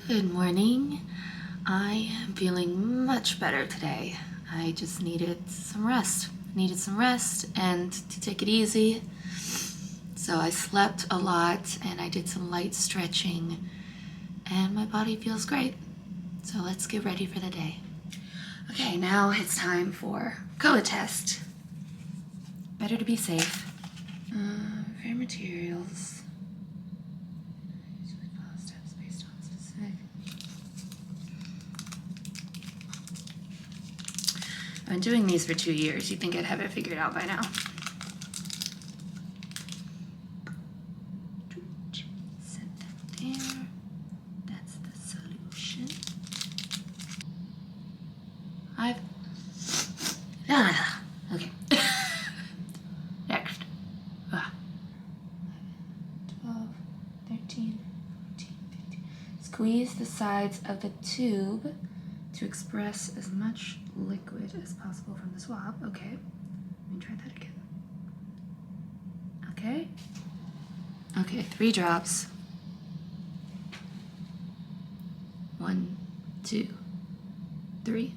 Good morning. I am feeling much better today. I just needed some rest. And to take it easy. So I slept a lot and I did some light stretching and my body feels great. So let's get ready for the day. Okay, now it's time for COVID test. Better to be safe. Fair materials. Steps based on specific. I've been doing these for 2 years. You'd think I'd have it figured out by now. Set that there. That's the solution. Okay. Next. 12, 13, 14, 15. Squeeze the sides of the tube to express as much liquid as possible from the swab. Okay. Let me try that again. Okay. Okay, 3 drops. 1, 2, 3.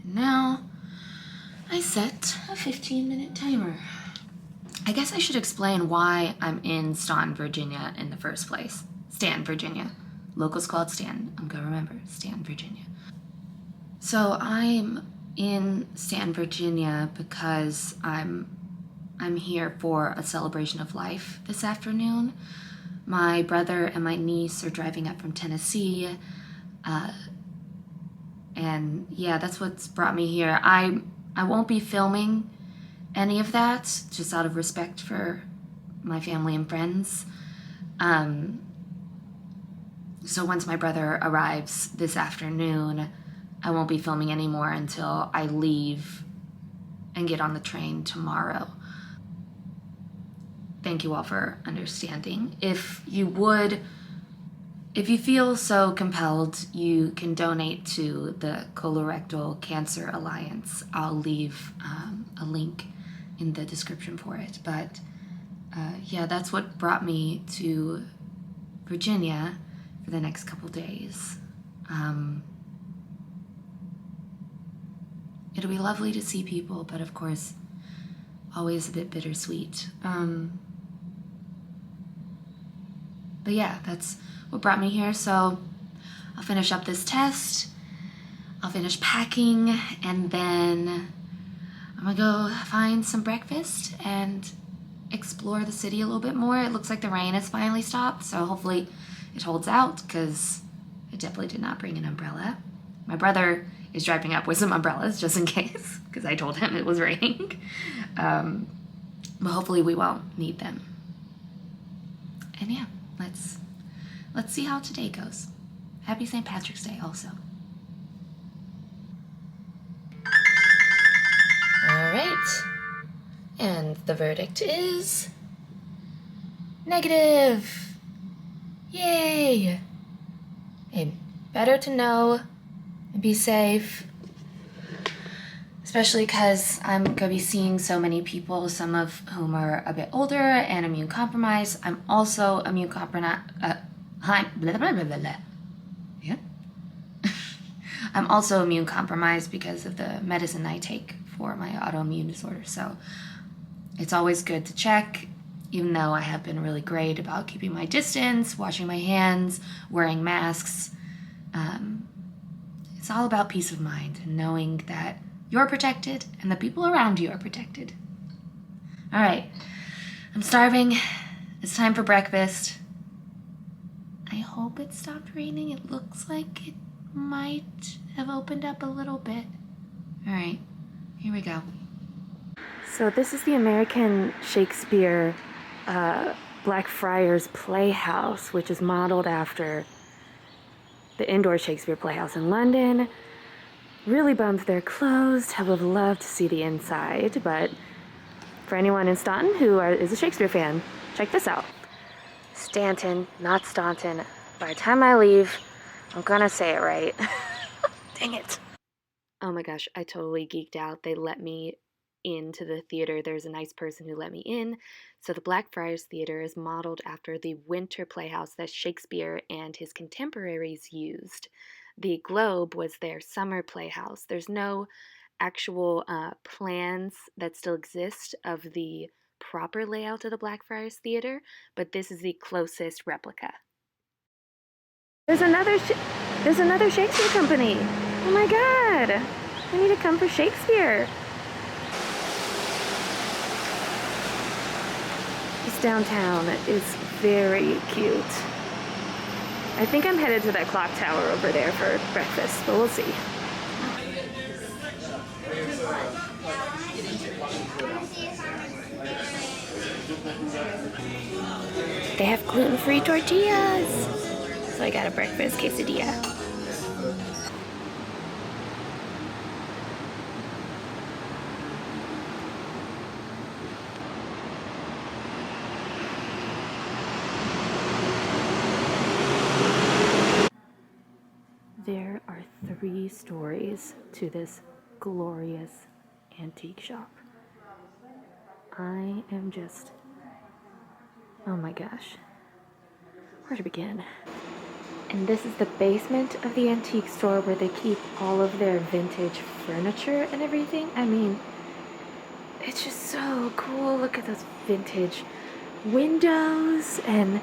And now I set a 15-minute timer. I guess I should explain why I'm in Staunton, Virginia in the first place. Staunton, Virginia. Locals call it Staunton. I'm gonna remember, Staunton, Virginia. So I'm in Staunton, Virginia because I'm here for a celebration of life this afternoon. My brother and my niece are driving up from Tennessee. And yeah, that's what's brought me here. I won't be filming any of that, just out of respect for my family and friends. So once my brother arrives this afternoon, I won't be filming anymore until I leave and get on the train tomorrow. Thank you all for understanding. If you feel so compelled, you can donate to the Colorectal Cancer Alliance. I'll leave a link in the description for it. But yeah, that's what brought me to Virginia for the next couple days. It'll be lovely to see people, but of course, always a bit bittersweet. But yeah, that's what brought me here. So I'll finish up this test, I'll finish packing, and then I'm gonna go find some breakfast and explore the city a little bit more. It looks like the rain has finally stopped, so hopefully it holds out, because I definitely did not bring an umbrella. My brother is driving up with some umbrellas just in case, because I told him it was raining. But hopefully we won't need them. And yeah, let's see how today goes. Happy St. Patrick's Day also. All right, and the verdict is negative. Yay! Hey, better to know and be safe, especially because I'm gonna be seeing so many people, some of whom are a bit older and immune compromised. I'm also immune compromised. Yeah. I'm also immune compromised because of the medicine I take for my autoimmune disorder. So it's always good to check, even though I have been really great about keeping my distance, washing my hands, wearing masks. It's all about peace of mind and knowing that you're protected and the people around you are protected. All right, I'm starving. It's time for breakfast. I hope it stopped raining. It looks like it might have opened up a little bit. All right, here we go. So this is the American Shakespeare Blackfriars Playhouse, which is modeled after the indoor Shakespeare Playhouse in London. Really bummed they're closed. I would have loved to see the inside, but for anyone in Staunton who is a Shakespeare fan, check this out. Staunton, not Staunton. By the time I leave, I'm gonna say it right. Dang it. Oh my gosh, I totally geeked out. They let me into the theater. There's a nice person who let me in. So the Blackfriars Theater is modeled after the winter playhouse that Shakespeare and his contemporaries used. The Globe was their summer playhouse. There's no actual plans that still exist of the proper layout of the Blackfriars Theater, but this is the closest replica. There's another Shakespeare company. Oh my god! I need to come for Shakespeare. This downtown is very cute. I think I'm headed to that clock tower over there for breakfast, but we'll see. They have gluten-free tortillas. So I got a breakfast quesadilla. There are 3 stories to this glorious antique shop. I am just, oh my gosh, where to begin? And this is the basement of the antique store where they keep all of their vintage furniture and everything. I mean, it's just so cool. Look at those vintage windows and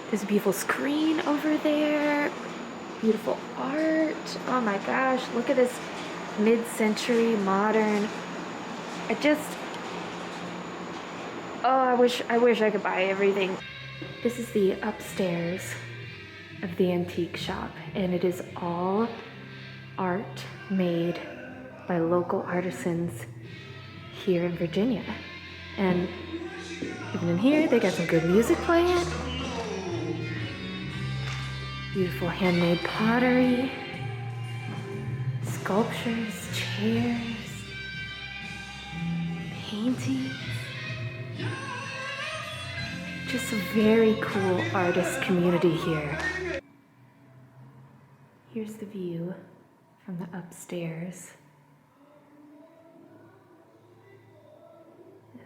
this beautiful screen over there. Beautiful art. Oh my gosh, look at this mid-century modern. I wish I could buy everything. This is the upstairs of the antique shop, and it is all art made by local artisans here in Virginia. And even in here, they got some good music playing. Beautiful handmade pottery, sculptures, chairs, paintings. Just a very cool artist community here. Here's the view from the upstairs.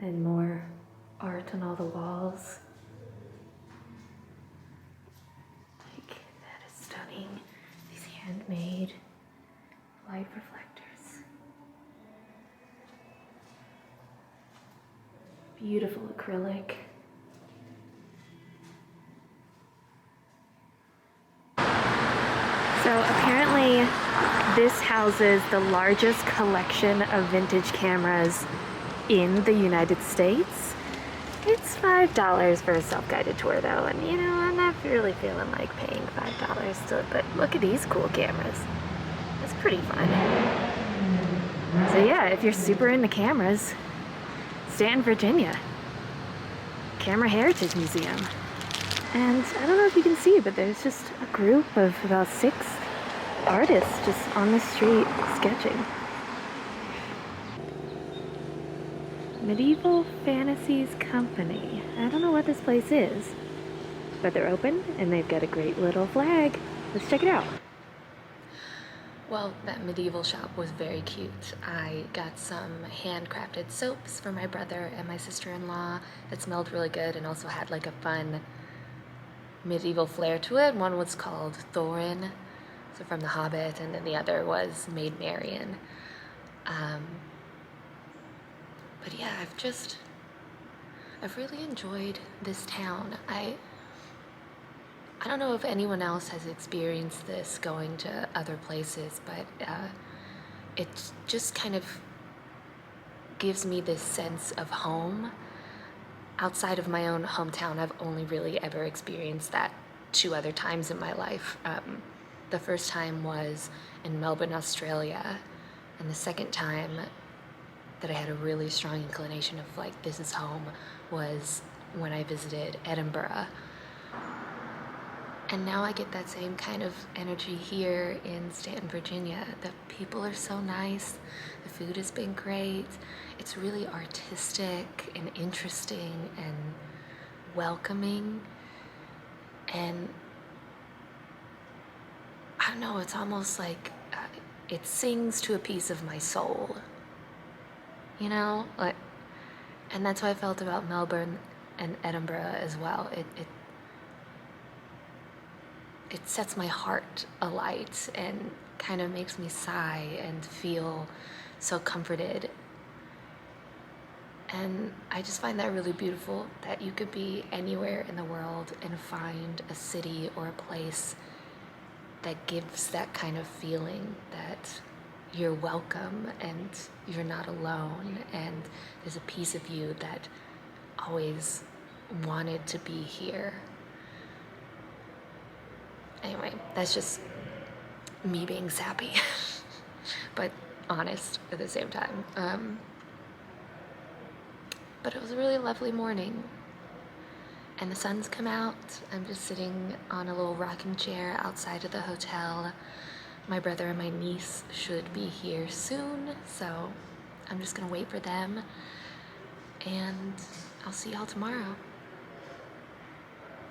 And more art on all the walls. Like, that is stunning. These handmade light reflectors. Beautiful acrylic. So apparently this houses the largest collection of vintage cameras in the United States. It's $5 for a self-guided tour though, and you know, I'm not really feeling like paying $5 to, but look at these cool cameras. It's pretty fun. So yeah, if you're super into cameras, Staunton, Virginia, Camera Heritage Museum. And I don't know if you can see, but there's just a group of about 6 artists just on the street sketching. Medieval Fantasies Company. I don't know what this place is, but they're open and they've got a great little flag. Let's check it out. Well, that medieval shop was very cute. I got some handcrafted soaps for my brother and my sister-in-law that smelled really good and also had like a fun medieval flair to it. One was called Thorin, so from The Hobbit, and then the other was Maid Marian. But yeah, I've really enjoyed this town. I don't know if anyone else has experienced this going to other places, but it just kind of gives me this sense of home. Outside of my own hometown, I've only really ever experienced that 2 other times in my life. The first time was in Melbourne, Australia, and the second time that I had a really strong inclination of like, this is home, was when I visited Edinburgh. And now I get that same kind of energy here in Staunton, Virginia. The people are so nice, the food has been great, it's really artistic and interesting and welcoming, and I don't know, it's almost like it sings to a piece of my soul. you know? Like, and that's how I felt about Melbourne and Edinburgh as well. It sets my heart alight and kind of makes me sigh and feel so comforted. And I just find that really beautiful, that you could be anywhere in the world and find a city or a place that gives that kind of feeling that you're welcome and you're not alone, and there's a piece of you that always wanted to be here. Anyway, that's just me being sappy, but honest at the same time. But it was a really lovely morning, and the sun's come out. I'm just sitting on a little rocking chair outside of the hotel. My brother and my niece should be here soon, so I'm just gonna wait for them, and I'll see y'all tomorrow.